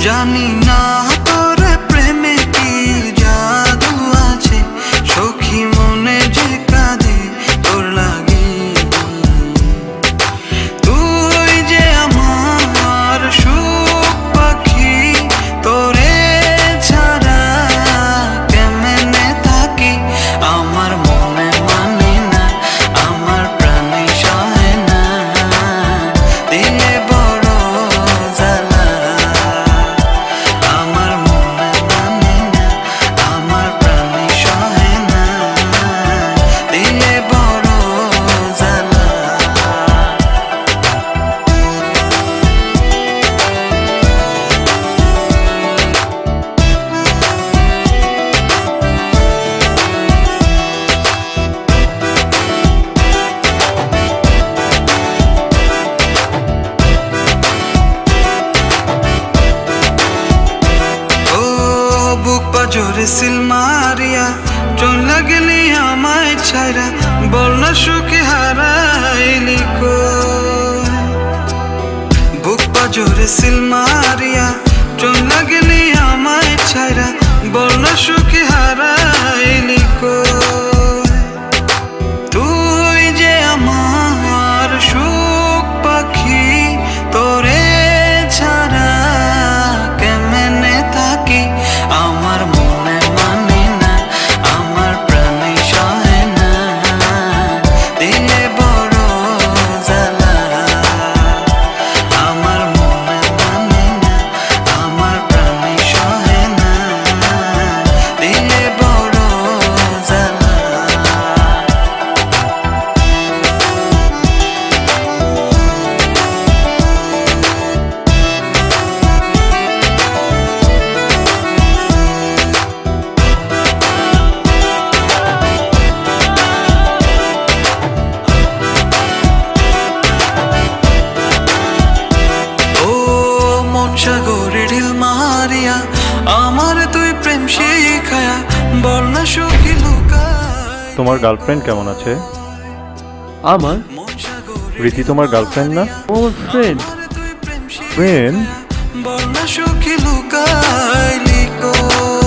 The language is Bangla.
জানি না তোর প্রেমে কি জাদু আছে, সখী মনে যে কাঁদে তোর লাগে। তুই যে আমার সুখ পাখি, তোরে ছাড়া কেমনে থাকি। আমার মনে মানে না, আমার প্রাণে সহে না, দিলে বড় জ্বালা। আমার মনে মানে না, আমার প্রাণে সহে না, দিলে বড় জ্বালা। বুক পাজরে সিল মারিয়া চলে গেলি আমায় ছাইরা, বল না সুখে হারাইলি কই। বুক পাজরে সিল মারিয়া চলে গেলি আমায় ছাইরা, বল না সুখে হারাইলি কই। তুই যে আমার সুখ পাখি, তোরে ছাড়া কেমনে থাকি। আমার মনে মানে না, আমার প্রাণে সহে না, দিলে বড় জ্বালা। আমার মনে মানে না, আমার প্রাণে সহে না, দিলে বড় জ্বালা। সাগরে ঢিল মারিয়া আমার তুই প্রেম শিখায়া, বল না সুখী লুকায়। তোমার গার্লফ্রেন্ড কেমন আছে? আমার রীতি তোমার গার্লফ্রেন্ড না? আমার ফ্রেন্ড। ফ্রেন্ড? বল না সুখী লুকাইলি কই।